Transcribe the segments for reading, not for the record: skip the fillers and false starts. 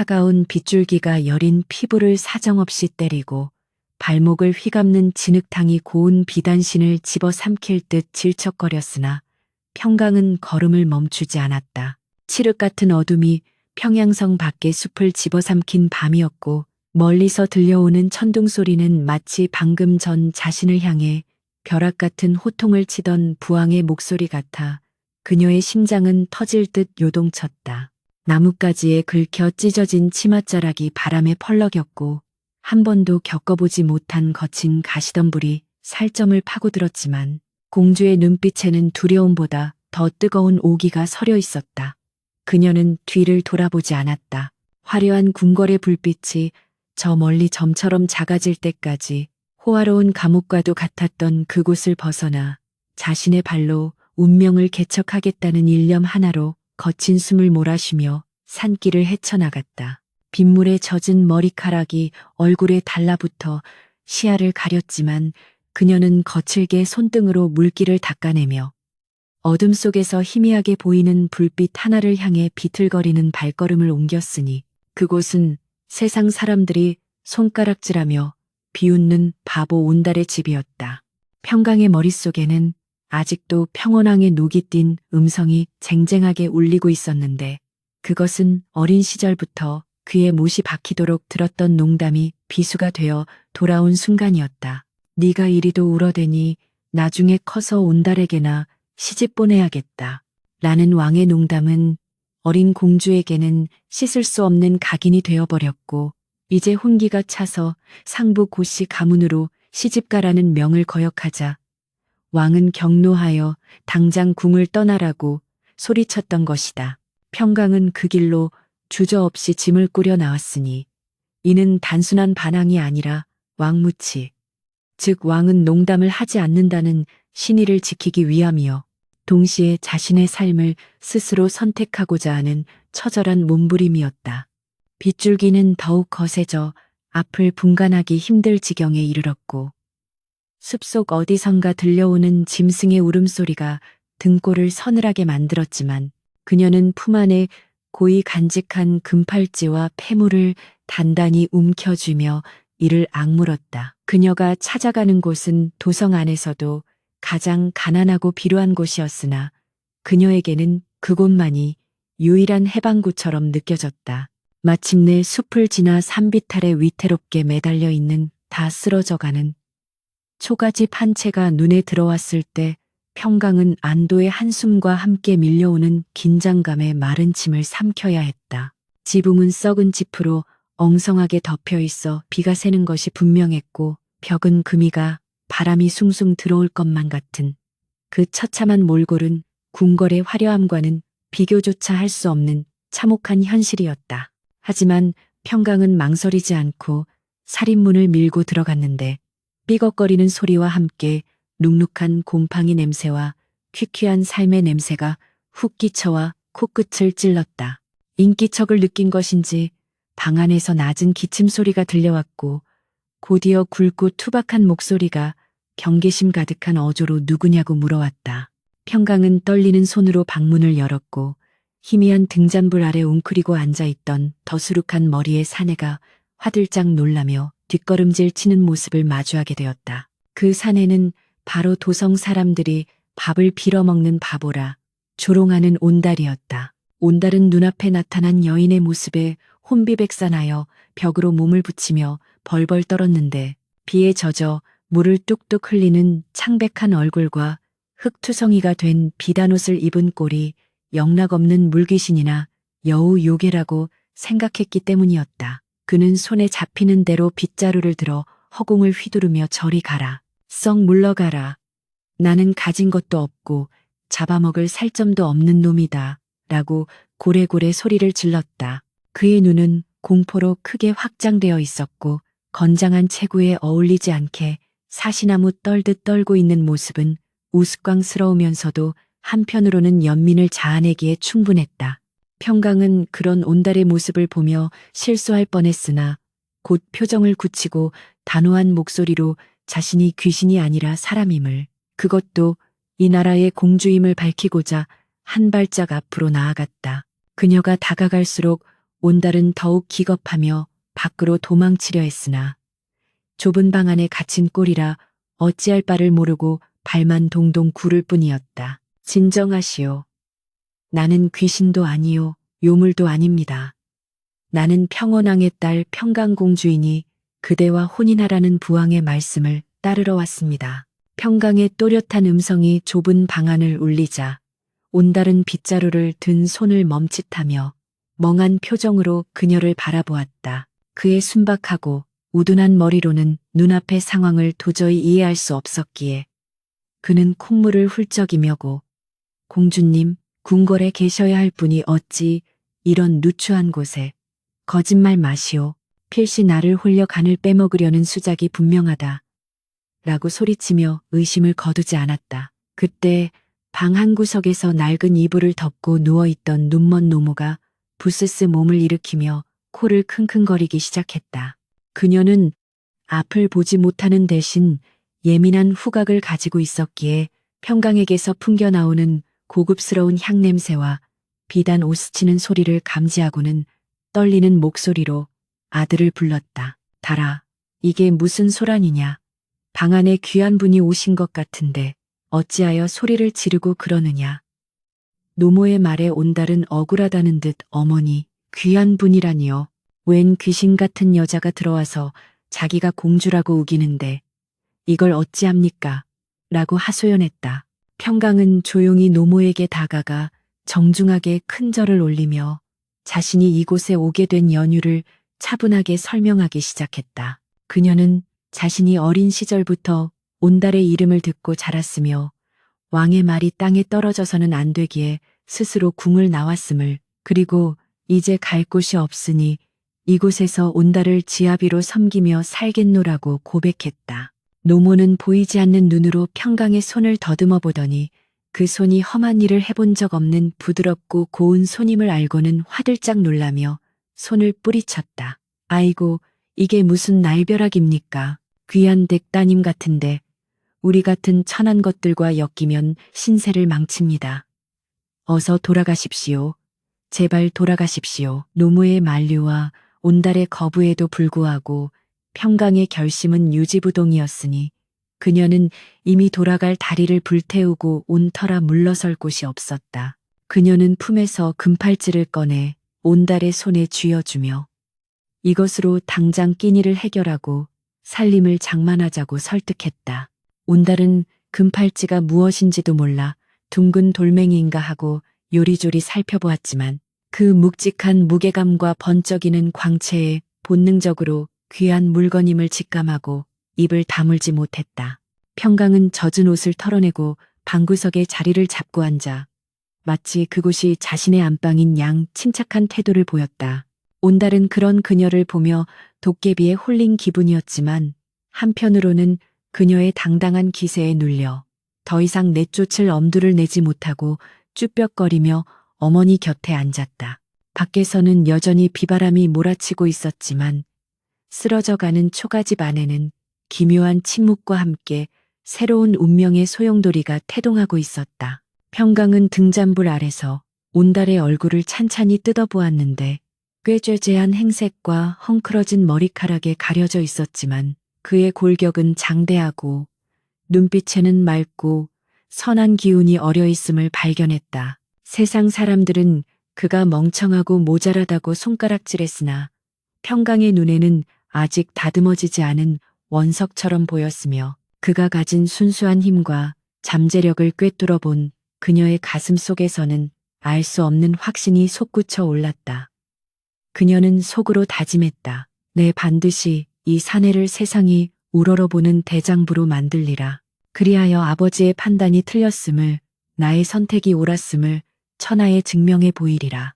차가운 빗줄기가 여린 피부를 사정없이 때리고 발목을 휘감는 진흙탕이 고운 비단신을 집어삼킬 듯 질척거렸으나 평강은 걸음을 멈추지 않았다. 칠흑 같은 어둠이 평양성 밖의 숲을 집어삼킨 밤이었고 멀리서 들려오는 천둥 소리는 마치 방금 전 자신을 향해 벼락 같은 호통을 치던 부왕의 목소리 같아 그녀의 심장은 터질 듯 요동쳤다. 나뭇가지에 긁혀 찢어진 치맛자락이 바람에 펄럭였고 한 번도 겪어보지 못한 거친 가시덤불이 살점을 파고들었지만 공주의 눈빛에는 두려움보다 더 뜨거운 오기가 서려 있었다. 그녀는 뒤를 돌아보지 않았다. 화려한 궁궐의 불빛이 저 멀리 점처럼 작아질 때까지 호화로운 감옥과도 같았던 그곳을 벗어나 자신의 발로 운명을 개척하겠다는 일념 하나로 거친 숨을 몰아쉬며 산길을 헤쳐나갔다. 빗물에 젖은 머리카락이 얼굴에 달라붙어 시야를 가렸지만 그녀는 거칠게 손등으로 물기를 닦아내며 어둠 속에서 희미하게 보이는 불빛 하나를 향해 비틀거리는 발걸음을 옮겼으니 그곳은 세상 사람들이 손가락질하며 비웃는 바보 온달의 집이었다. 평강의 머릿속에는 아직도 평원왕의 녹이 띤 음성이 쟁쟁하게 울리고 있었는데 그것은 어린 시절부터 그의 못이 박히도록 들었던 농담이 비수가 되어 돌아온 순간이었다. 네가 이리도 울어대니 나중에 커서 온달에게나 시집 보내야겠다. 라는 왕의 농담은 어린 공주에게는 씻을 수 없는 각인이 되어버렸고 이제 혼기가 차서 상부 고씨 가문으로 시집가라는 명을 거역하자 왕은 격노하여 당장 궁을 떠나라고 소리쳤던 것이다. 평강은 그 길로 주저없이 짐을 꾸려 나왔으니 이는 단순한 반항이 아니라 왕무치, 즉 왕은 농담을 하지 않는다는 신의를 지키기 위함이요. 동시에 자신의 삶을 스스로 선택하고자 하는 처절한 몸부림이었다. 빗줄기는 더욱 거세져 앞을 분간하기 힘들 지경에 이르렀고 숲속 어디선가 들려오는 짐승의 울음소리가 등골을 서늘하게 만들었지만 그녀는 품 안에 고이 간직한 금팔찌와 폐물을 단단히 움켜쥐며 이를 악물었다. 그녀가 찾아가는 곳은 도성 안에서도 가장 가난하고 비루한 곳이었으나 그녀에게는 그곳만이 유일한 해방구처럼 느껴졌다. 마침내 숲을 지나 산비탈에 위태롭게 매달려 있는 다 쓰러져가는 초가집 한 채가 눈에 들어왔을 때 평강은 안도의 한숨과 함께 밀려오는 긴장감에 마른 침을 삼켜야 했다. 지붕은 썩은 지프로 엉성하게 덮여 있어 비가 새는 것이 분명했고 벽은 금이가 바람이 숭숭 들어올 것만 같은 그 처참한 몰골은 궁궐의 화려함과는 비교조차 할 수 없는 참혹한 현실이었다. 하지만 평강은 망설이지 않고 살인문을 밀고 들어갔는데 삐걱거리는 소리와 함께 눅눅한 곰팡이 냄새와 퀴퀴한 삶의 냄새가 훅 끼쳐와 코끝을 찔렀다. 인기척을 느낀 것인지 방 안에서 낮은 기침 소리가 들려왔고 곧이어 굵고 투박한 목소리가 경계심 가득한 어조로 누구냐고 물어왔다. 평강은 떨리는 손으로 방문을 열었고 희미한 등잔불 아래 웅크리고 앉아있던 더수룩한 머리의 사내가 화들짝 놀라며 뒷걸음질 치는 모습을 마주하게 되었다. 그 사내는 바로 도성 사람들이 밥을 빌어먹는 바보라 조롱하는 온달이었다. 온달은 눈앞에 나타난 여인의 모습에 혼비백산하여 벽으로 몸을 붙이며 벌벌 떨었는데 비에 젖어 물을 뚝뚝 흘리는 창백한 얼굴과 흙투성이가 된 비단옷을 입은 꼴이 영락없는 물귀신이나 여우 요괴라고 생각했기 때문이었다. 그는 손에 잡히는 대로 빗자루를 들어 허공을 휘두르며 저리 가라. 썩 물러가라. 나는 가진 것도 없고 잡아먹을 살점도 없는 놈이다. 라고 고래고래 소리를 질렀다. 그의 눈은 공포로 크게 확장되어 있었고 건장한 체구에 어울리지 않게 사시나무 떨듯 떨고 있는 모습은 우스꽝스러우면서도 한편으로는 연민을 자아내기에 충분했다. 평강은 그런 온달의 모습을 보며 실수할 뻔했으나 곧 표정을 굳히고 단호한 목소리로 자신이 귀신이 아니라 사람임을, 그것도 이 나라의 공주임을 밝히고자 한 발짝 앞으로 나아갔다. 그녀가 다가갈수록 온달은 더욱 기겁하며 밖으로 도망치려 했으나 좁은 방 안에 갇힌 꼴이라 어찌할 바를 모르고 발만 동동 구를 뿐이었다. 진정하시오. 나는 귀신도 아니요 요물도 아닙니다. 나는 평원왕의 딸 평강공주이니 그대와 혼인하라는 부왕의 말씀을 따르러 왔습니다. 평강의 또렷한 음성이 좁은 방 안을 울리자 온달은 빗자루를 든 손을 멈칫하며 멍한 표정으로 그녀를 바라보았다. 그의 순박하고 우둔한 머리로는 눈앞의 상황을 도저히 이해할 수 없었기에 그는 콧물을 훌쩍이며고 공주님, 궁궐에 계셔야 할 분이 어찌 이런 누추한 곳에 거짓말 마시오. 필시 나를 홀려 간을 빼먹으려는 수작이 분명하다. 라고 소리치며 의심을 거두지 않았다. 그때 방 한 구석에서 낡은 이불을 덮고 누워있던 눈먼 노모가 부스스 몸을 일으키며 코를 킁킁거리기 시작했다. 그녀는 앞을 보지 못하는 대신 예민한 후각을 가지고 있었기에 평강에게서 풍겨나오는 고급스러운 향냄새와 비단 오스치는 소리를 감지하고는 떨리는 목소리로 아들을 불렀다. 달아, 이게 무슨 소란이냐. 방 안에 귀한 분이 오신 것 같은데 어찌하여 소리를 지르고 그러느냐. 노모의 말에 온달은 억울하다는 듯 어머니, 귀한 분이라니요. 웬 귀신 같은 여자가 들어와서 자기가 공주라고 우기는데 이걸 어찌합니까? 라고 하소연했다. 평강은 조용히 노모에게 다가가 정중하게 큰 절을 올리며 자신이 이곳에 오게 된 연유를 차분하게 설명하기 시작했다. 그녀는 자신이 어린 시절부터 온달의 이름을 듣고 자랐으며 왕의 말이 땅에 떨어져서는 안 되기에 스스로 궁을 나왔음을, 그리고 이제 갈 곳이 없으니 이곳에서 온달을 지아비로 섬기며 살겠노라고 고백했다. 노모는 보이지 않는 눈으로 평강의 손을 더듬어 보더니 그 손이 험한 일을 해본 적 없는 부드럽고 고운 손임을 알고는 화들짝 놀라며 손을 뿌리쳤다. 아이고, 이게 무슨 날벼락입니까? 귀한 댁 따님 같은데 우리 같은 천한 것들과 엮이면 신세를 망칩니다. 어서 돌아가십시오. 제발 돌아가십시오. 노무의 만류와 온달의 거부에도 불구하고 평강의 결심은 유지부동이었으니 그녀는 이미 돌아갈 다리를 불태우고 온 터라 물러설 곳이 없었다. 그녀는 품에서 금팔찌를 꺼내 온달의 손에 쥐어주며 이것으로 당장 끼니를 해결하고 살림을 장만하자고 설득했다. 온달은 금팔찌가 무엇인지도 몰라 둥근 돌멩이인가 하고 요리조리 살펴보았지만 그 묵직한 무게감과 번쩍이는 광채에 본능적으로 귀한 물건임을 직감하고 입을 다물지 못했다. 평강은 젖은 옷을 털어내고 방구석에 자리를 잡고 앉아 마치 그곳이 자신의 안방인 양 침착한 태도를 보였다. 온달은 그런 그녀를 보며 도깨비에 홀린 기분이었지만 한편으로는 그녀의 당당한 기세에 눌려 더 이상 내쫓을 엄두를 내지 못하고 쭈뼛거리며 어머니 곁에 앉았다. 밖에서는 여전히 비바람이 몰아치고 있었지만 쓰러져가는 초가집 안에는 기묘한 침묵과 함께 새로운 운명의 소용돌이가 태동하고 있었다. 평강은 등잔불 아래서 온달의 얼굴을 찬찬히 뜯어보았는데 꽤 꾀죄한 행색과 헝클어진 머리카락에 가려져 있었지만 그의 골격은 장대하고 눈빛에는 맑고 선한 기운이 어려 있음을 발견했다. 세상 사람들은 그가 멍청하고 모자라다고 손가락질했으나 평강의 눈에는 아직 다듬어지지 않은 원석처럼 보였으며 그가 가진 순수한 힘과 잠재력을 꿰뚫어 본 그녀의 가슴 속에서는 알 수 없는 확신이 솟구쳐 올랐다. 그녀는 속으로 다짐했다. 내 반드시 이 사내를 세상이 우러러보는 대장부로 만들리라. 그리하여 아버지의 판단이 틀렸음을, 나의 선택이 옳았음을 천하에 증명해 보이리라.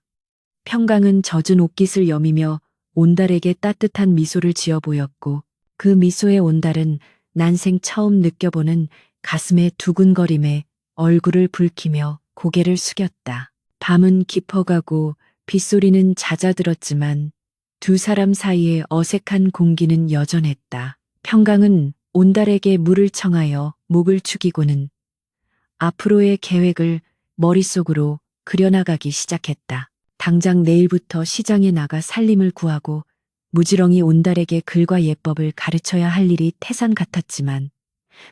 평강은 젖은 옷깃을 여미며 온달에게 따뜻한 미소를 지어 보였고 그 미소의 온달은 난생 처음 느껴보는 가슴의 두근거림에 얼굴을 붉히며 고개를 숙였다. 밤은 깊어가고 빗소리는 잦아들었지만 두 사람 사이의 어색한 공기는 여전했다. 평강은 온달에게 물을 청하여 목을 축이고는 앞으로의 계획을 머릿속으로 그려나가기 시작했다. 당장 내일부터 시장에 나가 살림을 구하고 무지렁이 온달에게 글과 예법을 가르쳐야 할 일이 태산 같았지만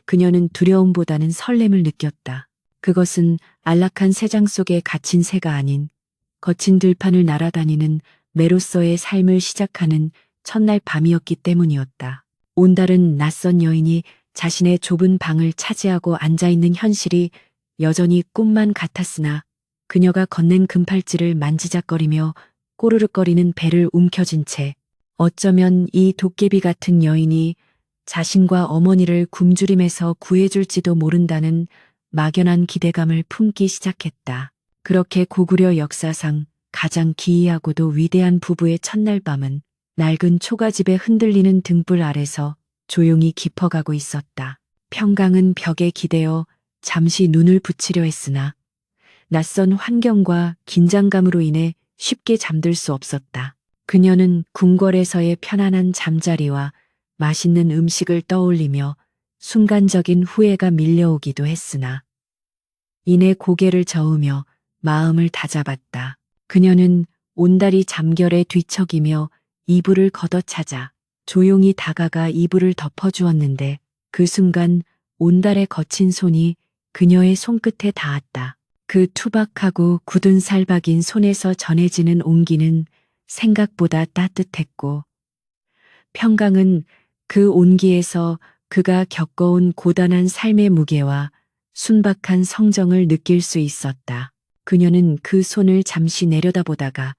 그녀는 두려움보다는 설렘을 느꼈다. 그것은 안락한 새장 속에 갇힌 새가 아닌 거친 들판을 날아다니는 매로서의 삶을 시작하는 첫날 밤이었기 때문이었다. 온달은 낯선 여인이 자신의 좁은 방을 차지하고 앉아있는 현실이 여전히 꿈만 같았으나 그녀가 건넨 금팔찌를 만지작거리며 꼬르륵거리는 배를 움켜쥔 채 어쩌면 이 도깨비 같은 여인이 자신과 어머니를 굶주림에서 구해줄지도 모른다는 막연한 기대감을 품기 시작했다. 그렇게 고구려 역사상 가장 기이하고도 위대한 부부의 첫날 밤은 낡은 초가집의 흔들리는 등불 아래서 조용히 깊어가고 있었다. 평강은 벽에 기대어 잠시 눈을 붙이려 했으나 낯선 환경과 긴장감으로 인해 쉽게 잠들 수 없었다. 그녀는 궁궐에서의 편안한 잠자리와 맛있는 음식을 떠올리며 순간적인 후회가 밀려오기도 했으나 이내 고개를 저으며 마음을 다잡았다. 그녀는 온달이 잠결에 뒤척이며 이불을 걷어차자 조용히 다가가 이불을 덮어주었는데 그 순간 온달의 거친 손이 그녀의 손끝에 닿았다. 그 투박하고 굳은 살박인 손에서 전해지는 온기는 생각보다 따뜻했고 평강은 그 온기에서 그가 겪어온 고단한 삶의 무게와 순박한 성정을 느낄 수 있었다. 그녀는 그 손을 잠시 내려다보다가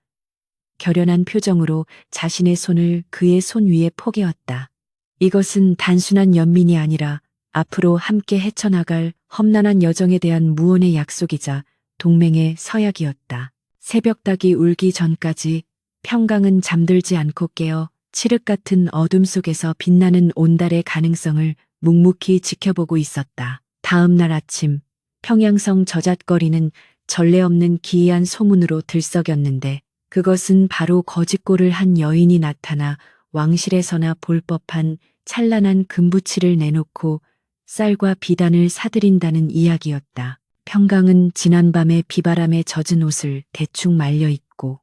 결연한 표정으로 자신의 손을 그의 손 위에 포개었다. 이것은 단순한 연민이 아니라 앞으로 함께 헤쳐나갈 험난한 여정에 대한 무언의 약속이자 동맹의 서약이었다. 새벽닭이 울기 전까지 평강은 잠들지 않고 깨어 칠흑 같은 어둠 속에서 빛나는 온달의 가능성을 묵묵히 지켜보고 있었다. 다음 날 아침 평양성 저잣거리는 전례 없는 기이한 소문으로 들썩였는데 그것은 바로 거짓골을 한 여인이 나타나 왕실에서나 볼 법한 찬란한 금부치를 내놓고 쌀과 비단을 사들인다는 이야기였다. 평강은 지난밤에 비바람에 젖은 옷을 대충 말려 입고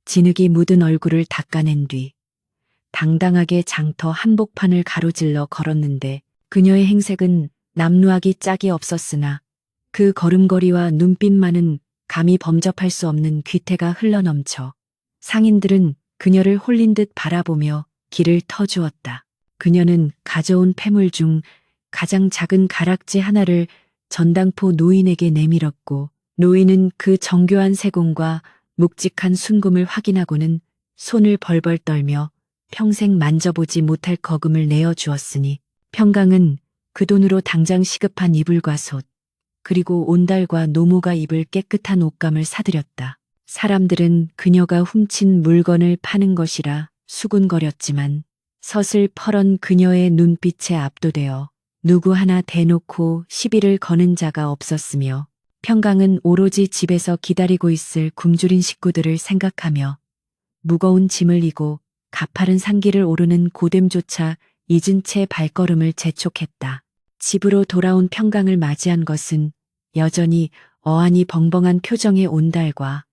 진흙이 묻은 얼굴을 닦아낸 뒤 당당하게 장터 한복판을 가로질러 걸었는데 그녀의 행색은 남루하기 짝이 없었으나 그 걸음걸이와 눈빛만은 감히 범접할 수 없는 귀태가 흘러넘쳐 상인들은 그녀를 홀린 듯 바라보며 길을 터주었다. 그녀는 가져온 폐물 중 가장 작은 가락지 하나를 전당포 노인에게 내밀었고 노인은 그 정교한 세공과 묵직한 순금을 확인하고는 손을 벌벌 떨며 평생 만져보지 못할 거금을 내어주었으니 평강은 그 돈으로 당장 시급한 이불과 솥 그리고 온달과 노모가 입을 깨끗한 옷감을 사들였다. 사람들은 그녀가 훔친 물건을 파는 것이라 수군거렸지만 서슬퍼런 그녀의 눈빛에 압도되어 누구 하나 대놓고 시비를 거는 자가 없었으며 평강은 오로지 집에서 기다리고 있을 굶주린 식구들을 생각하며 무거운 짐을 이고 가파른 산길을 오르는 고됨조차 잊은 채 발걸음을 재촉했다. 집으로 돌아온 평강을 맞이한 것은 여전히 어안이 벙벙한 표정의 온달과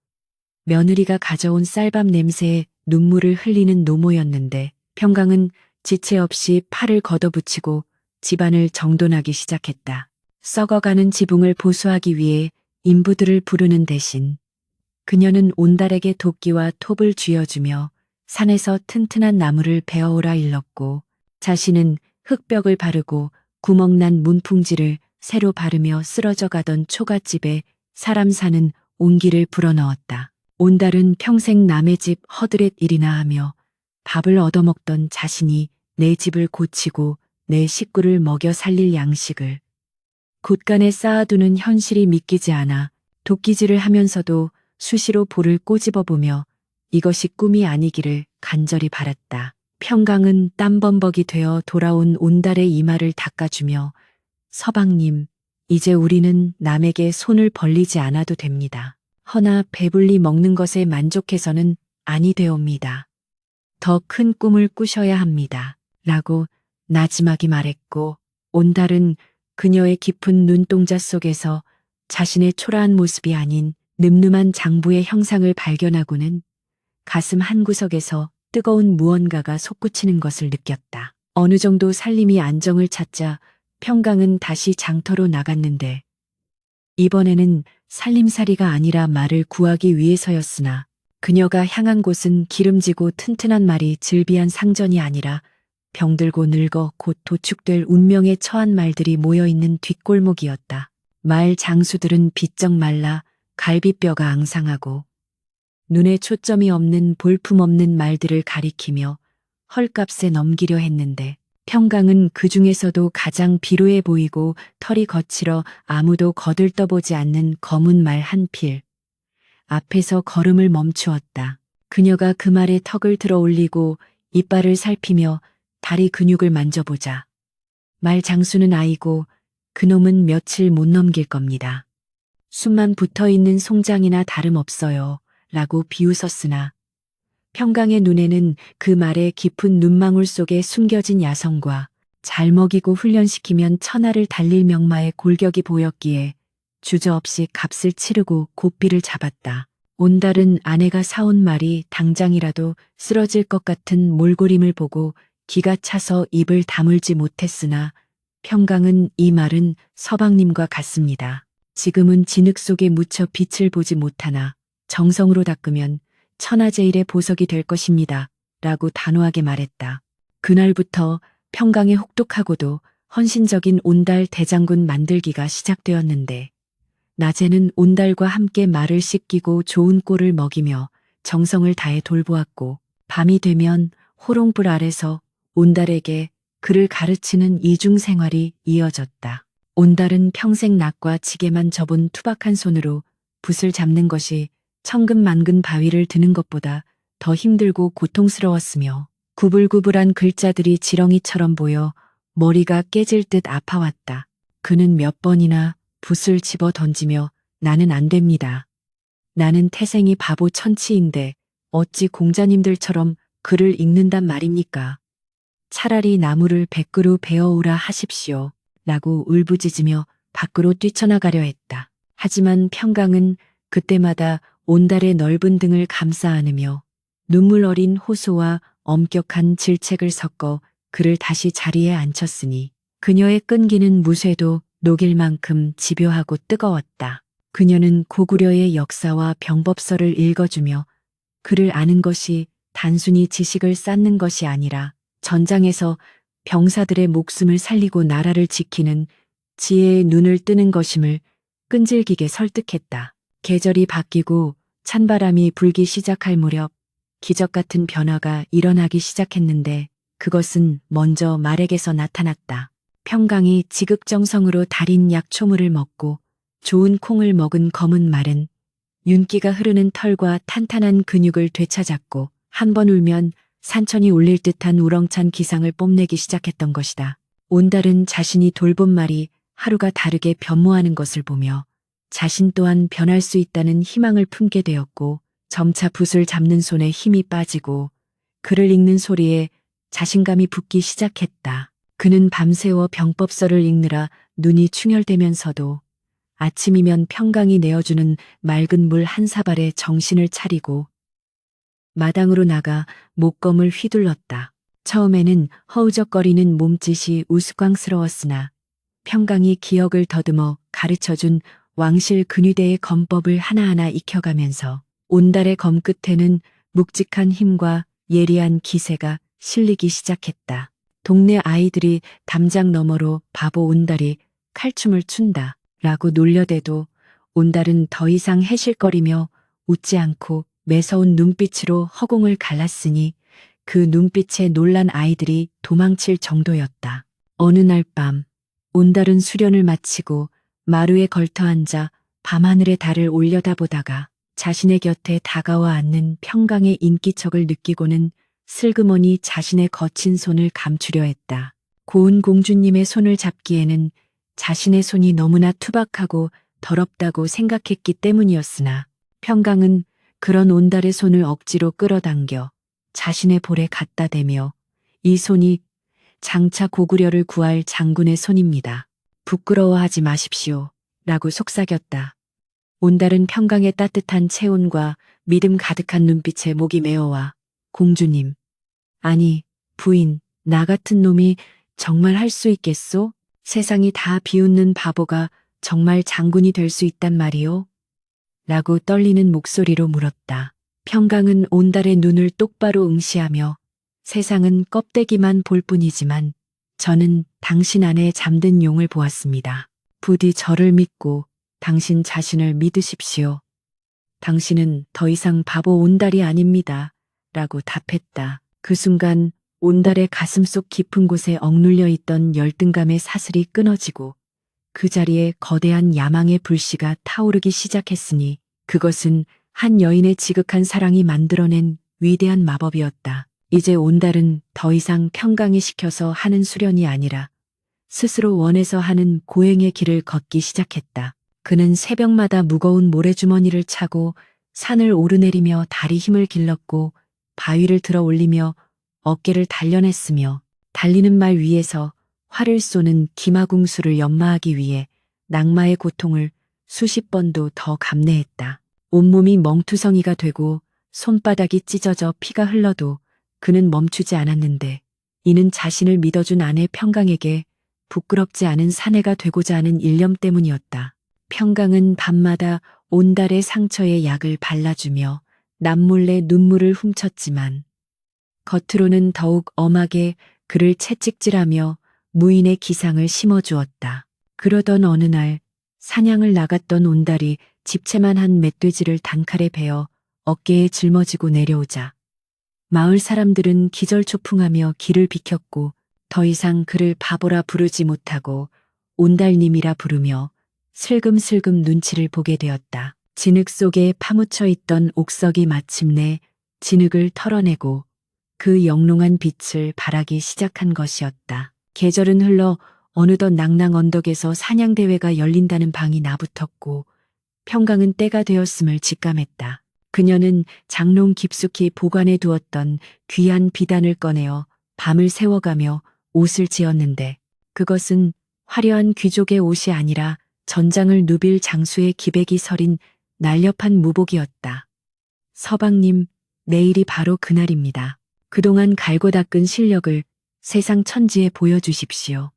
며느리가 가져온 쌀밥 냄새에 눈물을 흘리는 노모였는데 평강은 지체 없이 팔을 걷어붙이고 집안을 정돈하기 시작했다. 썩어가는 지붕을 보수하기 위해 인부들을 부르는 대신 그녀는 온달에게 도끼와 톱을 쥐어주며 산에서 튼튼한 나무를 베어오라 일렀고 자신은 흙벽을 바르고 구멍난 문풍지를 새로 바르며 쓰러져 가던 초가집에 사람 사는 온기를 불어넣었다. 온달은 평생 남의 집 허드렛 일이나 하며 밥을 얻어먹던 자신이 내 집을 고치고 내 식구를 먹여 살릴 양식을 곳간에 쌓아두는 현실이 믿기지 않아 도끼질을 하면서도 수시로 볼을 꼬집어보며 이것이 꿈이 아니기를 간절히 바랐다. 평강은 땀범벅이 되어 돌아온 온달의 이마를 닦아주며 서방님, 이제 우리는 남에게 손을 벌리지 않아도 됩니다. 허나 배불리 먹는 것에 만족해서는 아니 되옵니다. 더 큰 꿈을 꾸셔야 합니다. 라고 나지막이 말했고 온달은 그녀의 깊은 눈동자 속에서 자신의 초라한 모습이 아닌 늠름한 장부의 형상을 발견하고는 가슴 한구석에서 뜨거운 무언가가 솟구치는 것을 느꼈다. 어느 정도 살림이 안정을 찾자 평강은 다시 장터로 나갔는데 이번에는 살림살이가 아니라 말을 구하기 위해서였으나 그녀가 향한 곳은 기름지고 튼튼한 말이 즐비한 상전이 아니라 병들고 늙어 곧 도축될 운명에 처한 말들이 모여있는 뒷골목이었다. 말 장수들은 비쩍 말라 갈비뼈가 앙상하고 눈에 초점이 없는 볼품없는 말들을 가리키며 헐값에 넘기려 했는데 평강은 그 중에서도 가장 비루해 보이고 털이 거칠어 아무도 거들떠보지 않는 검은 말 한 필. 앞에서 걸음을 멈추었다. 그녀가 그 말에 턱을 들어 올리고 이빨을 살피며 다리 근육을 만져보자. 말 장수는 아이고 그놈은 며칠 못 넘길 겁니다. 숨만 붙어있는 송장이나 다름없어요. 라고 비웃었으나 평강의 눈에는 그 말의 깊은 눈망울 속에 숨겨진 야성과 잘 먹이고 훈련시키면 천하를 달릴 명마의 골격이 보였기에 주저없이 값을 치르고 고삐를 잡았다. 온달은 아내가 사온 말이 당장이라도 쓰러질 것 같은 몰골임을 보고 기가 차서 입을 다물지 못했으나 평강은 이 말은 서방님과 같습니다. 지금은 진흙 속에 묻혀 빛을 보지 못하나 정성으로 닦으면 천하제일의 보석이 될 것입니다. 라고 단호하게 말했다. 그날부터 평강의 혹독하고도 헌신적인 온달 대장군 만들기가 시작되었는데 낮에는 온달과 함께 말을 씻기고 좋은 꼴을 먹이며 정성을 다해 돌보았고 밤이 되면 호롱불 아래서 온달에게 그를 가르치는 이중 생활이 이어졌다. 온달은 평생 낙과 지게만 접은 투박한 손으로 붓을 잡는 것이 천근만근 바위를 드는 것보다 더 힘들고 고통스러웠으며 구불구불한 글자들이 지렁이처럼 보여 머리가 깨질 듯 아파왔다. 그는 몇 번이나 붓을 집어 던지며 나는 안 됩니다. 나는 태생이 바보 천치인데 어찌 공자님들처럼 글을 읽는단 말입니까? 차라리 나무를 100그루 베어오라 하십시오. 라고 울부짖으며 밖으로 뛰쳐나가려 했다. 하지만 평강은 그때마다 온달의 넓은 등을 감싸 안으며 눈물 어린 호소와 엄격한 질책을 섞어 그를 다시 자리에 앉혔으니 그녀의 끈기는 무쇠도 녹일 만큼 집요하고 뜨거웠다. 그녀는 고구려의 역사와 병법서를 읽어주며 그를 아는 것이 단순히 지식을 쌓는 것이 아니라 전장에서 병사들의 목숨을 살리고 나라를 지키는 지혜의 눈을 뜨는 것임을 끈질기게 설득했다. 계절이 바뀌고 찬바람이 불기 시작할 무렵 기적 같은 변화가 일어나기 시작했는데 그것은 먼저 말에게서 나타났다. 평강이 지극정성으로 달인 약초물을 먹고 좋은 콩을 먹은 검은 말은 윤기가 흐르는 털과 탄탄한 근육을 되찾았고 한 번 울면 산천이 울릴 듯한 우렁찬 기상을 뽐내기 시작했던 것이다. 온달은 자신이 돌본 말이 하루가 다르게 변모하는 것을 보며 자신 또한 변할 수 있다는 희망을 품게 되었고 점차 붓을 잡는 손에 힘이 빠지고 글을 읽는 소리에 자신감이 붙기 시작했다. 그는 밤새워 병법서를 읽느라 눈이 충혈되면서도 아침이면 평강이 내어주는 맑은 물 한 사발에 정신을 차리고 마당으로 나가 목검을 휘둘렀다. 처음에는 허우적거리는 몸짓이 우스꽝스러웠으나 평강이 기억을 더듬어 가르쳐준 왕실 근위대의 검법을 하나하나 익혀가면서 온달의 검 끝에는 묵직한 힘과 예리한 기세가 실리기 시작했다. 동네 아이들이 담장 너머로 바보 온달이 칼춤을 춘다 라고 놀려대도 온달은 더 이상 해실거리며 웃지 않고 매서운 눈빛으로 허공을 갈랐으니 그 눈빛에 놀란 아이들이 도망칠 정도였다. 어느 날 밤 온달은 수련을 마치고 마루에 걸터앉아 밤하늘의 달을 올려다보다가 자신의 곁에 다가와 앉는 평강의 인기척을 느끼고는 슬그머니 자신의 거친 손을 감추려 했다. 고운 공주님의 손을 잡기에는 자신의 손이 너무나 투박하고 더럽다고 생각했기 때문이었으나 평강은 그런 온달의 손을 억지로 끌어당겨 자신의 볼에 갖다 대며 이 손이 장차 고구려를 구할 장군의 손입니다. 부끄러워하지 마십시오. 라고 속삭였다. 온달은 평강의 따뜻한 체온과 믿음 가득한 눈빛에 목이 메어와 공주님, 아니, 부인, 나 같은 놈이 정말 할 수 있겠소? 세상이 다 비웃는 바보가 정말 장군이 될 수 있단 말이오? 라고 떨리는 목소리로 물었다. 평강은 온달의 눈을 똑바로 응시하며 세상은 껍데기만 볼 뿐이지만 저는 당신 안에 잠든 용을 보았습니다. 부디 저를 믿고 당신 자신을 믿으십시오. 당신은 더 이상 바보 온달이 아닙니다. 라고 답했다. 그 순간 온달의 가슴속 깊은 곳에 억눌려 있던 열등감의 사슬이 끊어지고 그 자리에 거대한 야망의 불씨가 타오르기 시작했으니 그것은 한 여인의 지극한 사랑이 만들어낸 위대한 마법이었다. 이제 온달은 더 이상 평강이 시켜서 하는 수련이 아니라 스스로 원해서 하는 고행의 길을 걷기 시작했다. 그는 새벽마다 무거운 모래주머니를 차고 산을 오르내리며 다리 힘을 길렀고 바위를 들어 올리며 어깨를 단련했으며 달리는 말 위에서 활을 쏘는 기마궁수를 연마하기 위해 낙마의 고통을 수십 번도 더 감내했다. 온몸이 멍투성이가 되고 손바닥이 찢어져 피가 흘러도 그는 멈추지 않았는데 이는 자신을 믿어준 아내 평강에게 부끄럽지 않은 사내가 되고자 하는 일념 때문이었다. 평강은 밤마다 온달의 상처에 약을 발라주며 남몰래 눈물을 훔쳤지만 겉으로는 더욱 엄하게 그를 채찍질하며 무인의 기상을 심어주었다. 그러던 어느 날 사냥을 나갔던 온달이 집채만 한 멧돼지를 단칼에 베어 어깨에 짊어지고 내려오자 마을 사람들은 기절초풍하며 길을 비켰고 더 이상 그를 바보라 부르지 못하고 온달님이라 부르며 슬금슬금 눈치를 보게 되었다. 진흙 속에 파묻혀 있던 옥석이 마침내 진흙을 털어내고 그 영롱한 빛을 발하기 시작한 것이었다. 계절은 흘러 어느덧 낭낭 언덕에서 사냥대회가 열린다는 방이 나붙었고 평강은 때가 되었음을 직감했다. 그녀는 장롱 깊숙이 보관해 두었던 귀한 비단을 꺼내어 밤을 새워가며 옷을 지었는데 그것은 화려한 귀족의 옷이 아니라 전장을 누빌 장수의 기백이 서린 날렵한 무복이었다. 서방님, 내일이 바로 그날입니다. 그동안 갈고 닦은 실력을 세상 천지에 보여주십시오.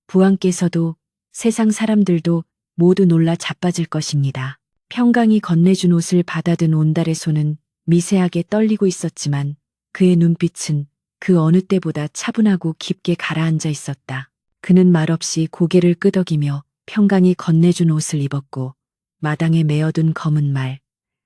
부왕께서도 세상 사람들도 모두 놀라 자빠질 것입니다. 평강이 건네준 옷을 받아든 온달의 손은 미세하게 떨리고 있었지만 그의 눈빛은 그 어느 때보다 차분하고 깊게 가라앉아 있었다. 그는 말없이 고개를 끄덕이며 평강이 건네준 옷을 입었고 마당에 메어둔 검은 말,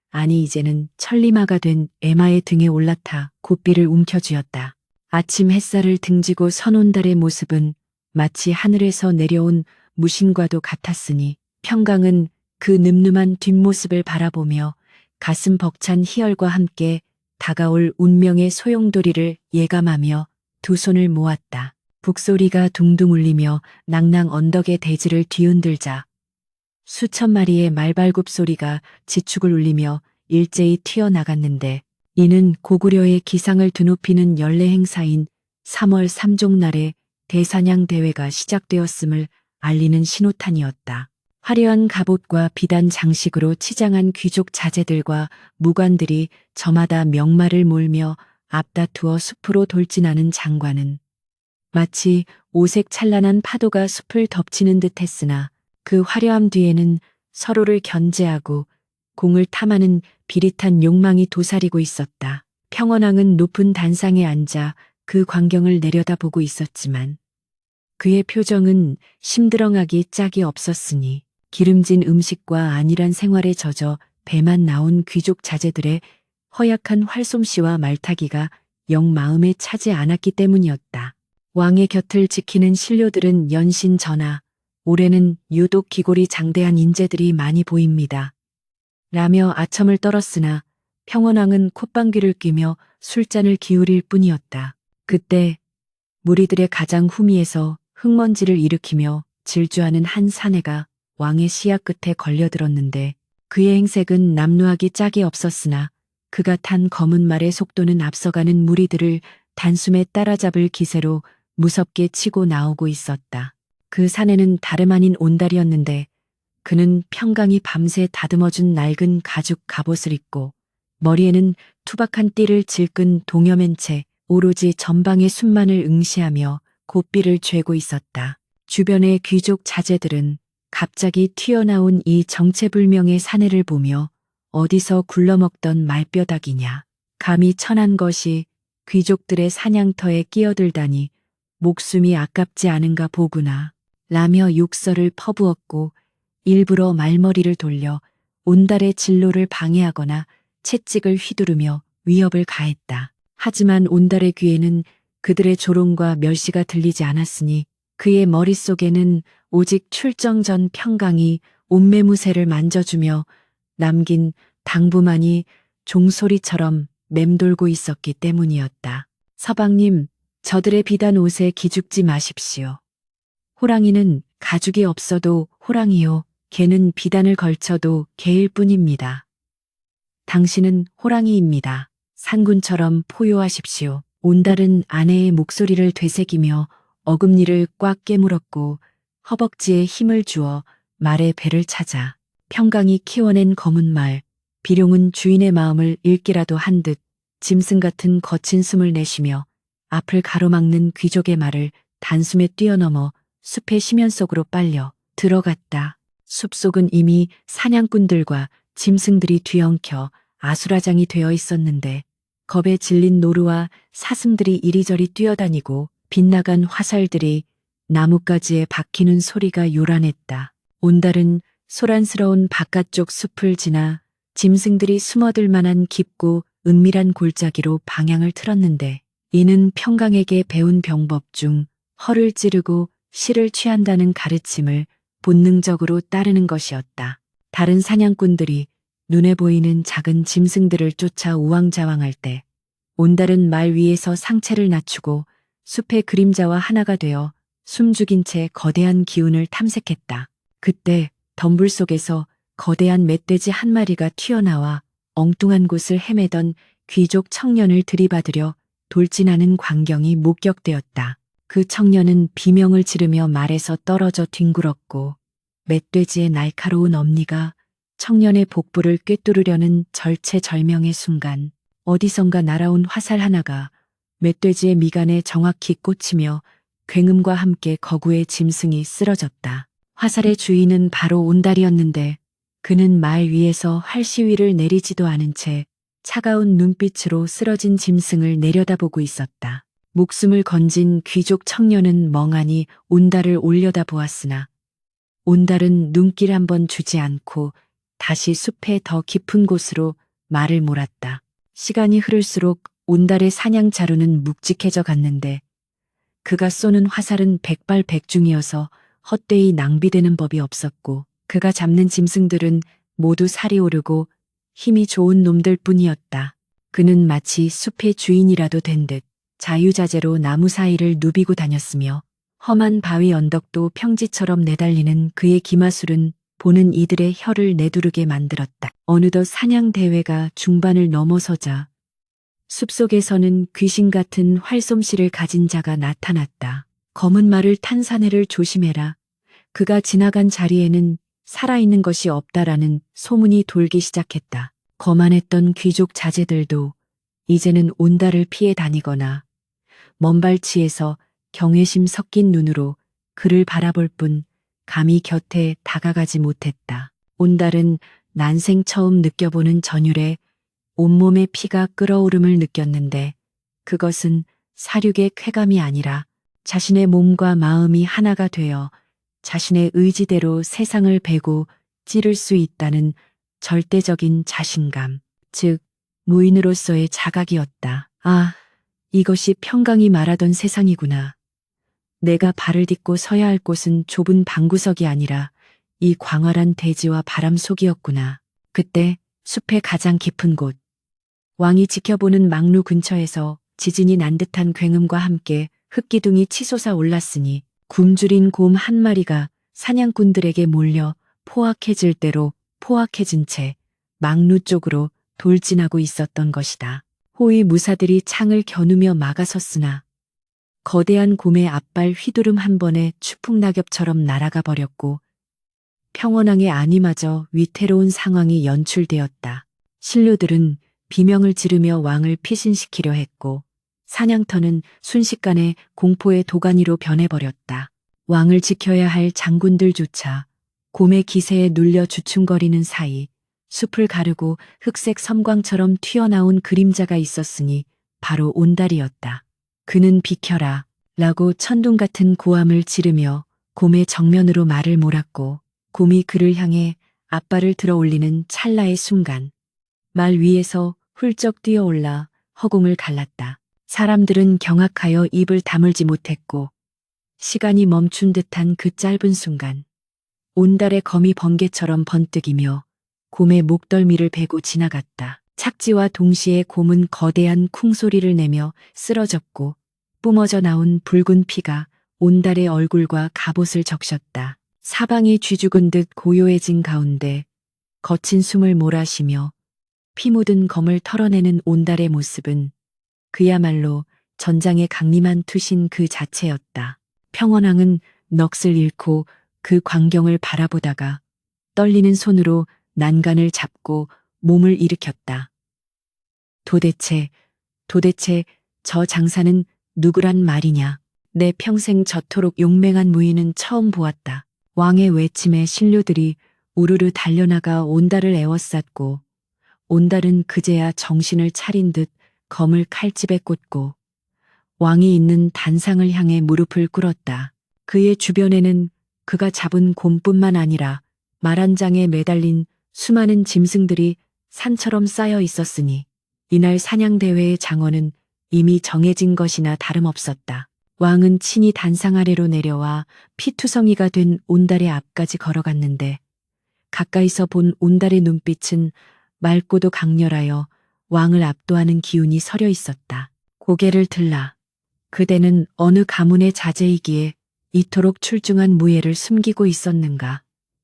아니 이제는 천리마가 된 에마의 등에 올라타 고삐를 움켜쥐었다. 아침 햇살을 등지고 선 온달의 모습은 마치 하늘에서 내려온 무신과도 같았으니 평강은 그 늠름한 뒷모습을 바라보며 가슴 벅찬 희열과 함께 다가올 운명의 소용돌이를 예감하며 두 손을 모았다. 북소리가 둥둥 울리며 낭낭 언덕의 대지를 뒤흔들자 수천 마리의 말발굽 소리가 지축을 울리며 일제히 튀어나갔는데 이는 고구려의 기상을 드높이는 연례 행사인 3월 3종날의 대사냥 대회가 시작되었음을 알리는 신호탄이었다. 화려한 갑옷과 비단 장식으로 치장한 귀족 자제들과 무관들이 저마다 명마를 몰며 앞다투어 숲으로 돌진하는 장관은 마치 오색 찬란한 파도가 숲을 덮치는 듯 했으나 그 화려함 뒤에는 서로를 견제하고 공을 탐하는 비릿한 욕망이 도사리고 있었다. 평원왕은 높은 단상에 앉아 그 광경을 내려다보고 있었지만 그의 표정은 심드렁하기 짝이 없었으니 기름진 음식과 안일한 생활에 젖어 배만 나온 귀족 자제들의 허약한 활솜씨와 말타기가 영 마음에 차지 않았기 때문이었다. 왕의 곁을 지키는 신료들은 연신 전하, 올해는 유독 기골이 장대한 인재들이 많이 보입니다. 라며 아첨을 떨었으나 평원왕은 콧방귀를 뀌며 술잔을 기울일 뿐이었다. 그때 무리들의 가장 후미에서 흙먼지를 일으키며 질주하는 한 사내가 왕의 시야 끝에 걸려들었는데 그의 행색은 남루하기 짝이 없었으나 그가 탄 검은 말의 속도는 앞서가는 무리들을 단숨에 따라잡을 기세로 무섭게 치고 나오고 있었다. 그 사내는 다름 아닌 온달이었는데 그는 평강이 밤새 다듬어준 낡은 가죽 갑옷을 입고 머리에는 투박한 띠를 질끈 동여맨 채 오로지 전방의 순만을 응시하며 고삐를 죄고 있었다. 주변의 귀족 자제들은 갑자기 튀어나온 이 정체불명의 사내를 보며 어디서 굴러먹던 말뼈닥이냐. 감히 천한 것이 귀족들의 사냥터에 끼어들다니 목숨이 아깝지 않은가 보구나. 라며 욕설을 퍼부었고 일부러 말머리를 돌려 온달의 진로를 방해하거나 채찍을 휘두르며 위협을 가했다. 하지만 온달의 귀에는 그들의 조롱과 멸시가 들리지 않았으니 그의 머릿속에는 오직 출정 전 평강이 옷매무새를 만져주며 남긴 당부만이 종소리처럼 맴돌고 있었기 때문이었다. 서방님, 저들의 비단 옷에 기죽지 마십시오. 호랑이는 가죽이 없어도 호랑이요. 개는 비단을 걸쳐도 개일 뿐입니다. 당신은 호랑이입니다. 산군처럼 포효하십시오. 온달은 아내의 목소리를 되새기며 어금니를 꽉 깨물었고 허벅지에 힘을 주어 말의 배를 찾아 평강이 키워낸 검은 말, 비룡은 주인의 마음을 읽기라도 한 듯 짐승 같은 거친 숨을 내쉬며 앞을 가로막는 귀족의 말을 단숨에 뛰어넘어 숲의 심연 속으로 빨려 들어갔다. 숲속은 이미 사냥꾼들과 짐승들이 뒤엉켜 아수라장이 되어 있었는데 겁에 질린 노루와 사슴들이 이리저리 뛰어다니고 빗나간 화살들이 나뭇가지에 박히는 소리가 요란했다. 온달은 소란스러운 바깥쪽 숲을 지나 짐승들이 숨어들 만한 깊고 은밀한 골짜기로 방향을 틀었는데 이는 평강에게 배운 병법 중 허를 찌르고 실을 취한다는 가르침을 본능적으로 따르는 것이었다. 다른 사냥꾼들이 눈에 보이는 작은 짐승들을 쫓아 우왕좌왕할 때 온달은 말 위에서 상체를 낮추고 숲의 그림자와 하나가 되어 숨죽인 채 거대한 기운을 탐색했다. 그때 덤불 속에서 거대한 멧돼지 한 마리가 튀어나와 엉뚱한 곳을 헤매던 귀족 청년을 들이받으려 돌진하는 광경이 목격되었다. 그 청년은 비명을 지르며 말에서 떨어져 뒹굴었고 멧돼지의 날카로운 엄니가 청년의 복부를 꿰뚫으려는 절체절명의 순간 어디선가 날아온 화살 하나가 멧돼지의 미간에 정확히 꽂히며 굉음과 함께 거구의 짐승이 쓰러졌다. 화살의 주인은 바로 온달이었는데 그는 말 위에서 활시위를 내리지도 않은 채 차가운 눈빛으로 쓰러진 짐승을 내려다보고 있었다. 목숨을 건진 귀족 청년은 멍하니 온달을 올려다보았으나 온달은 눈길 한번 주지 않고 다시 숲의 더 깊은 곳으로 말을 몰았다. 시간이 흐를수록 온달의 사냥 자루는 묵직해져 갔는데 그가 쏘는 화살은 백발백중이어서 헛되이 낭비되는 법이 없었고 그가 잡는 짐승들은 모두 살이 오르고 힘이 좋은 놈들 뿐이었다. 그는 마치 숲의 주인이라도 된 듯 자유자재로 나무 사이를 누비고 다녔으며 험한 바위 언덕도 평지처럼 내달리는 그의 기마술은 보는 이들의 혀를 내두르게 만들었다. 어느덧 사냥 대회가 중반을 넘어서자 숲속에서는 귀신 같은 활솜씨를 가진 자가 나타났다. 검은 말을 탄 사내를 조심해라. 그가 지나간 자리에는 살아있는 것이 없다라는 소문이 돌기 시작했다. 거만했던 귀족 자제들도 이제는 온달을 피해 다니거나 먼발치에서 경외심 섞인 눈으로 그를 바라볼 뿐 감히 곁에 다가가지 못했다. 온달은 난생 처음 느껴보는 전율에 온몸의 피가 끓어오름을 느꼈는데 그것은 사륙의 쾌감이 아니라 자신의 몸과 마음이 하나가 되어 자신의 의지대로 세상을 베고 찌를 수 있다는 절대적인 자신감, 즉 무인으로서의 자각이었다. 아, 이것이 평강이 말하던 세상이구나. 내가 발을 딛고 서야 할 곳은 좁은 방구석이 아니라 이 광활한 대지와 바람 속이었구나. 그때 숲의 가장 깊은 곳, 왕이 지켜보는 망루 근처에서 지진이 난 듯한 굉음과 함께 흙기둥이 치솟아 올랐으니 굶주린 곰 한 마리가 사냥꾼들에게 몰려 포악해질 대로 포악해진 채 망루 쪽으로 돌진하고 있었던 것이다. 호위 무사들이 창을 겨누며 막아섰으나 거대한 곰의 앞발 휘두름 한 번에 추풍낙엽처럼 날아가 버렸고 평원왕의 아니마저 위태로운 상황이 연출되었다. 신료들은 비명을 지르며 왕을 피신시키려 했고 사냥터는 순식간에 공포의 도가니로 변해버렸다. 왕을 지켜야 할 장군들조차 곰의 기세에 눌려 주춤거리는 사이 숲을 가르고 흑색 섬광처럼 튀어나온 그림자가 있었으니 바로 온달이었다. 그는 비켜라 라고 천둥 같은 고함을 지르며 곰의 정면으로 말을 몰았고 곰이 그를 향해 앞발을 들어 올리는 찰나의 순간 말 위에서 훌쩍 뛰어올라 허공을 갈랐다. 사람들은 경악하여 입을 다물지 못했고 시간이 멈춘 듯한 그 짧은 순간 온달의 검이 번개처럼 번뜩이며 곰의 목덜미를 베고 지나갔다. 착지와 동시에 곰은 거대한 쿵소리를 내며 쓰러졌고 뿜어져 나온 붉은 피가 온달의 얼굴과 갑옷을 적셨다. 사방이 쥐죽은 듯 고요해진 가운데 거친 숨을 몰아쉬며 피 묻은 검을 털어내는 온달의 모습은 그야말로 전장의 강림한 투신 그 자체였다. 평원왕은 넋을 잃고 그 광경을 바라보다가 떨리는 손으로 난간을 잡고 몸을 일으켰다. 도대체 저 장사는 누구란 말이냐. 내 평생 저토록 용맹한 무인은 처음 보았다. 왕의 외침에 신료들이 우르르 달려나가 온달을 에워쌌고 온달은 그제야 정신을 차린 듯 검을 칼집에 꽂고 왕이 있는 단상을 향해 무릎을 꿇었다. 그의 주변에는 그가 잡은 곰뿐만 아니라 말 한 장에 매달린 수많은 짐승들이 산처럼 쌓여 있었으니 이날 사냥대회의 장원은 이미 정해진 것이나 다름없었다. 왕은 친히 단상 아래로 내려와 피투성이가 된 온달의 앞까지 걸어갔는데 가까이서 본 온달의 눈빛은 맑고도 강렬하여 왕을 압도하는 기운이 서려 있었다. 고개를 들라. 그대는 어느 가문의 자제이기에 이토록 출중한 무예를 숨기고 있었는가.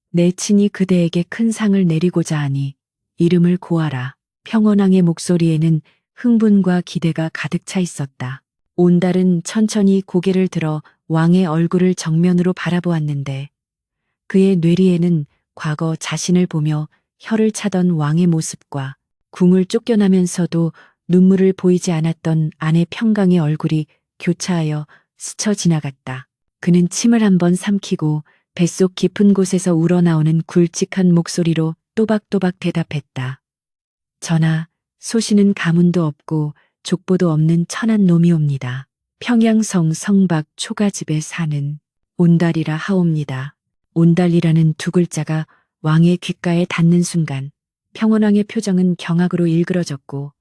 내 친히 그대에게 큰 상을 내리고자 하니 이름을 고하라. 평원왕의 목소리에는 흥분과 기대가 가득 차 있었다. 온달은 천천히 고개를 들어 왕의 얼굴을 정면으로 바라보았는데 그의 뇌리에는 과거 자신을 보며 혀를 차던 왕의 모습과 궁을 쫓겨나면서도 눈물을 보이지 않았던 아내 평강의 얼굴이 교차하여 스쳐 지나갔다. 그는 침을 한번 삼키고 뱃속 깊은 곳에서 우러나오는 굵직한 목소리로 또박또박 대답했다. 전하, 소신은 가문도 없고 족보도 없는 천한 놈이옵니다. 평양성 성박 초가집에 사는 온달이라 하옵니다. 온달이라는 두 글자가 왕의 귓가에 닿는 순간 평원왕의 표정은 경악으로 일그러졌고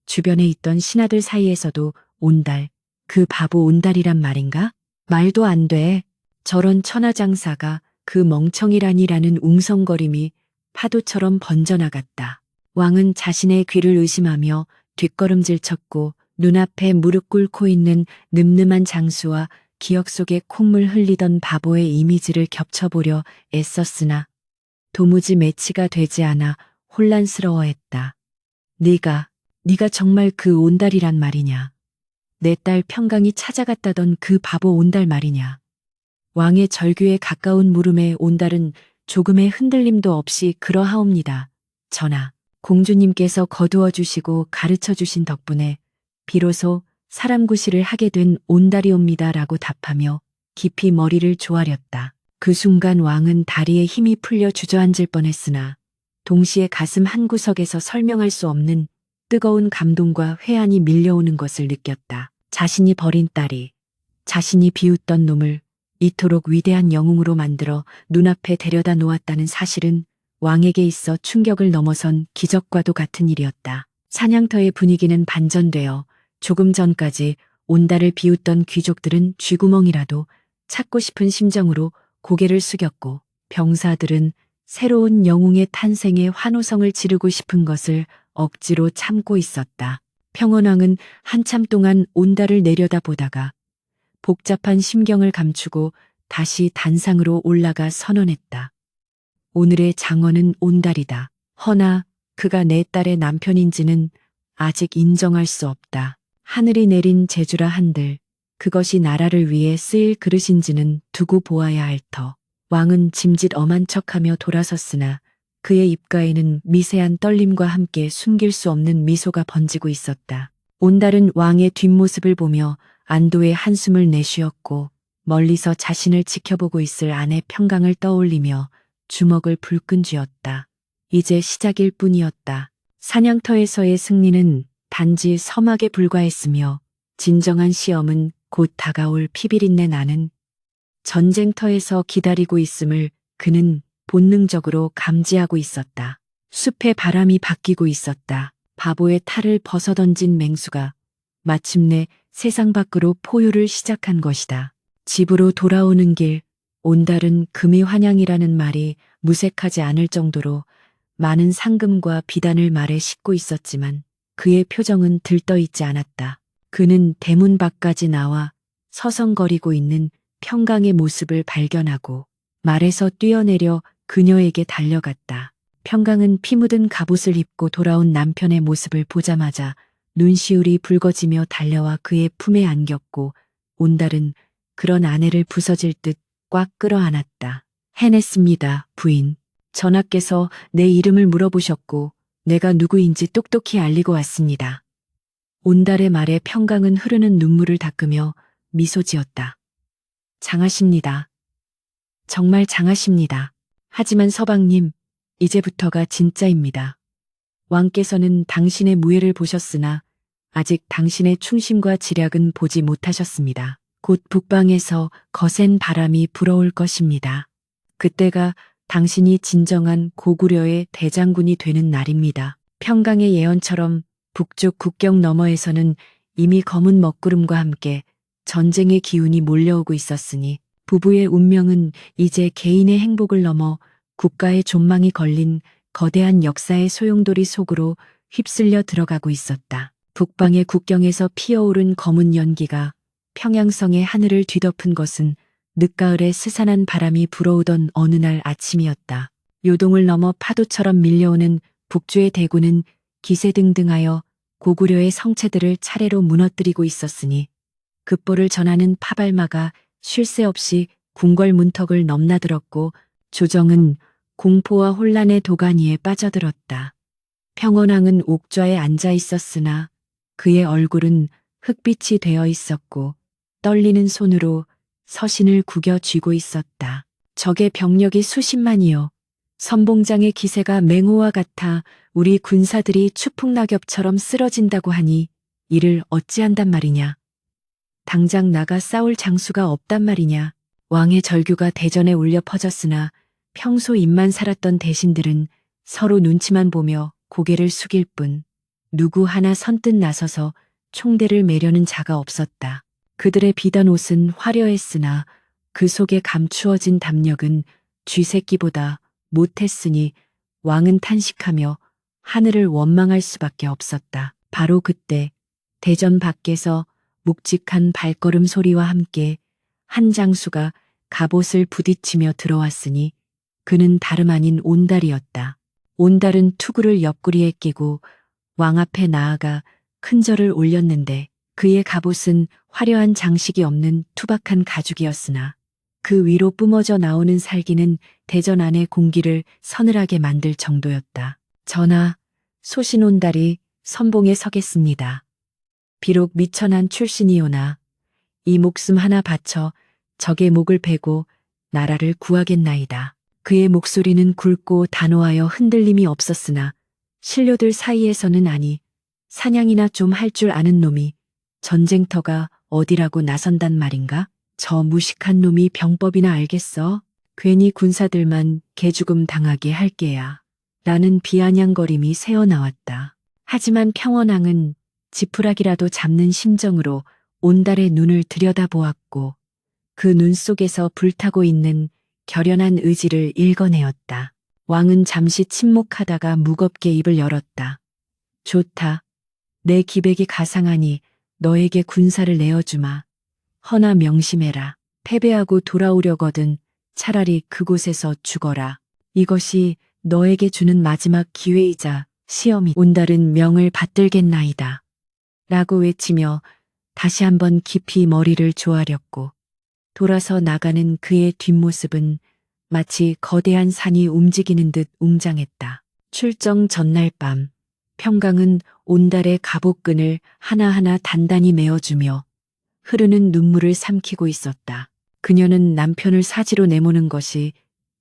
주변에 있던 신하들 사이에서도 온달, 그 바보 온달이란 말인가? 말도 안 돼. 저런 천하장사가 그 멍청이라니라는 웅성거림이 파도처럼 번져나갔다. 왕은 자신의 귀를 의심하며 뒷걸음질 쳤고 눈앞에 무릎 꿇고 있는 늠름한 장수와 기억 속에 콧물 흘리던 바보의 이미지를 겹쳐보려 애썼으나 도무지 매치가 되지 않아 혼란스러워했다. 네가 정말 그 온달이란 말이냐. 내 딸 평강이 찾아갔다던 그 바보 온달 말이냐. 왕의 절규에 가까운 물음에 온달은 조금의 흔들림도 없이 그러하옵니다. 전하, 공주님께서 거두어 주시고 가르쳐 주신 덕분에 비로소 사람 구실을 하게 된 온달이옵니다 라고 답하며 깊이 머리를 조아렸다. 그 순간 왕은 다리에 힘이 풀려 주저앉을 뻔했으나 동시에 가슴 한구석에서 설명할 수 없는 뜨거운 감동과 회한이 밀려오는 것을 느꼈다. 자신이 버린 딸이 자신이 비웃던 놈을 이토록 위대한 영웅으로 만들어 눈앞에 데려다 놓았다는 사실은 왕에게 있어 충격을 넘어선 기적과도 같은 일이었다. 사냥터의 분위기는 반전되어 조금 전까지 온달을 비웃던 귀족들은 쥐구멍이라도 찾고 싶은 심정으로 고개를 숙였고 병사들은 새로운 영웅의 탄생에 환호성을 지르고 싶은 것을 억지로 참고 있었다. 평원왕은 한참 동안 온달을 내려다보다가 복잡한 심경을 감추고 다시 단상으로 올라가 선언했다. 오늘의 장원은 온달이다. 허나 그가 내 딸의 남편인지는 아직 인정할 수 없다. 하늘이 내린 재주라 한들 그것이 나라를 위해 쓰일 그릇인지는 두고 보아야 할 터. 왕은 짐짓 엄한 척하며 돌아섰으나 그의 입가에는 미세한 떨림과 함께 숨길 수 없는 미소가 번지고 있었다. 온달은 왕의 뒷모습을 보며 안도의 한숨을 내쉬었고 멀리서 자신을 지켜보고 있을 아내 평강을 떠올리며 주먹을 불끈 쥐었다. 이제 시작일 뿐이었다. 사냥터에서의 승리는 단지 서막에 불과했으며 진정한 시험은 곧 다가올 피비린내 나는 전쟁터에서 기다리고 있음을 그는 본능적으로 감지하고 있었다. 숲의 바람이 바뀌고 있었다. 바보의 탈을 벗어던진 맹수가 마침내 세상 밖으로 포효를 시작한 것이다. 집으로 돌아오는 길, 온달은 금이 환영이라는 말이 무색하지 않을 정도로 많은 상금과 비단을 말에 싣고 있었지만 그의 표정은 들떠있지 않았다. 그는 대문 밖까지 나와 서성거리고 있는 평강의 모습을 발견하고 말에서 뛰어내려 그녀에게 달려갔다. 평강은 피 묻은 갑옷을 입고 돌아온 남편의 모습을 보자마자 눈시울이 붉어지며 달려와 그의 품에 안겼고 온달은 그런 아내를 부서질 듯 꽉 끌어안았다. 해냈습니다, 부인. 전하께서 내 이름을 물어보셨고 내가 누구인지 똑똑히 알리고 왔습니다. 온달의 말에 평강은 흐르는 눈물을 닦으며 미소 지었다. 장하십니다. 정말 장하십니다. 하지만 서방님, 이제부터가 진짜입니다. 왕께서는 당신의 무예를 보셨으나 아직 당신의 충심과 지략은 보지 못하셨습니다. 곧 북방에서 거센 바람이 불어올 것입니다. 그때가 당신이 진정한 고구려의 대장군이 되는 날입니다. 평강의 예언처럼 북쪽 국경 너머에서는 이미 검은 먹구름과 함께 전쟁의 기운이 몰려오고 있었으니 부부의 운명은 이제 개인의 행복을 넘어 국가의 존망이 걸린 거대한 역사의 소용돌이 속으로 휩쓸려 들어가고 있었다. 북방의 국경에서 피어오른 검은 연기가 평양성의 하늘을 뒤덮은 것은 늦가을에 스산한 바람이 불어오던 어느 날 아침이었다. 요동을 넘어 파도처럼 밀려오는 북주의 대군은 기세등등하여 고구려의 성체들을 차례로 무너뜨리고 있었으니 급보를 전하는 파발마가 쉴 새 없이 궁궐 문턱을 넘나들었고 조정은 공포와 혼란의 도가니에 빠져들었다. 평원왕은 옥좌에 앉아 있었으나 그의 얼굴은 흙빛이 되어 있었고 떨리는 손으로 서신을 구겨 쥐고 있었다. 적의 병력이 수십만이요. 선봉장의 기세가 맹호와 같아 우리 군사들이 추풍낙엽처럼 쓰러진다고 하니 이를 어찌한단 말이냐. 당장 나가 싸울 장수가 없단 말이냐. 왕의 절규가 대전에 울려 퍼졌으나 평소 입만 살았던 대신들은 서로 눈치만 보며 고개를 숙일 뿐 누구 하나 선뜻 나서서 총대를 매려는 자가 없었다. 그들의 비단 옷은 화려했으나 그 속에 감추어진 담력은 쥐새끼보다 못했으니 왕은 탄식하며 하늘을 원망할 수밖에 없었다. 바로 그때 대전 밖에서 묵직한 발걸음 소리와 함께 한 장수가 갑옷을 부딪히며 들어왔으니 그는 다름 아닌 온달이었다. 온달은 투구를 옆구리에 끼고 왕 앞에 나아가 큰 절을 올렸는데 그의 갑옷은 화려한 장식이 없는 투박한 가죽이었으나 그 위로 뿜어져 나오는 살기는 대전 안의 공기를 서늘하게 만들 정도였다. 전하, 소신 온달이 선봉에 서겠습니다. 비록 미천한 출신이오나 이 목숨 하나 바쳐 적의 목을 베고 나라를 구하겠나이다. 그의 목소리는 굵고 단호하여 흔들림이 없었으나 신료들 사이에서는 아니 사냥이나 좀 할 줄 아는 놈이 전쟁터가 어디라고 나선단 말인가? 저 무식한 놈이 병법이나 알겠어? 괜히 군사들만 개죽음 당하게 할게야. 라는 비아냥거림이 새어나왔다. 하지만 평원왕은 지푸라기라도 잡는 심정으로 온달의 눈을 들여다보았고 그 눈 속에서 불타고 있는 결연한 의지를 읽어내었다. 왕은 잠시 침묵하다가 무겁게 입을 열었다. 좋다. 내 기백이 가상하니 너에게 군사를 내어주마. 허나 명심해라. 패배하고 돌아오려거든 차라리 그곳에서 죽어라. 이것이 너에게 주는 마지막 기회이자 시험이 온달은 명을 받들겠나이다. 라고 외치며 다시 한번 깊이 머리를 조아렸고 돌아서 나가는 그의 뒷모습은 마치 거대한 산이 움직이는 듯 웅장했다. 출정 전날 밤, 평강은 온달의 갑옷끈을 하나하나 단단히 메어주며 흐르는 눈물을 삼키고 있었다. 그녀는 남편을 사지로 내모는 것이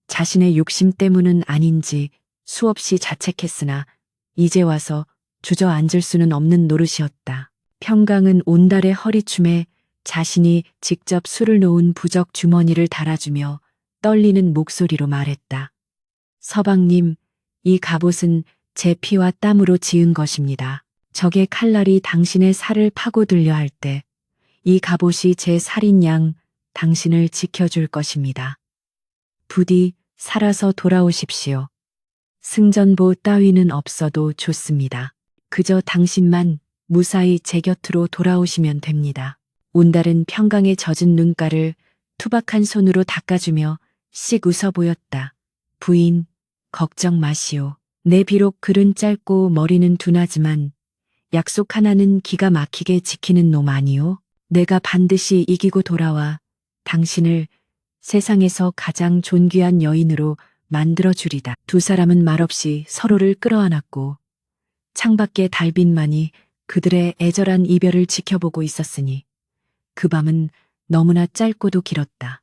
자신의 욕심 때문은 아닌지 수없이 자책했으나 이제 와서 주저앉을 수는 없는 노릇이었다. 평강은 온달의 허리춤에 자신이 직접 술을 놓은 부적 주머니를 달아주며 떨리는 목소리로 말했다. 서방님, 이 갑옷은 제 피와 땀으로 지은 것입니다. 적의 칼날이 당신의 살을 파고들려 할 때 이 갑옷이 제 살인 양 당신을 지켜줄 것입니다. 부디 살아서 돌아오십시오. 승전보 따위는 없어도 좋습니다. 그저 당신만 무사히 제 곁으로 돌아오시면 됩니다. 온달은 평강의 젖은 눈가를 투박한 손으로 닦아주며 씩 웃어 보였다. 부인, 걱정 마시오. 내 비록 글은 짧고 머리는 둔하지만 약속 하나는 기가 막히게 지키는 놈 아니오? 내가 반드시 이기고 돌아와 당신을 세상에서 가장 존귀한 여인으로 만들어주리다. 두 사람은 말없이 서로를 끌어안았고 창밖의 달빛만이 그들의 애절한 이별을 지켜보고 있었으니 그 밤은 너무나 짧고도 길었다.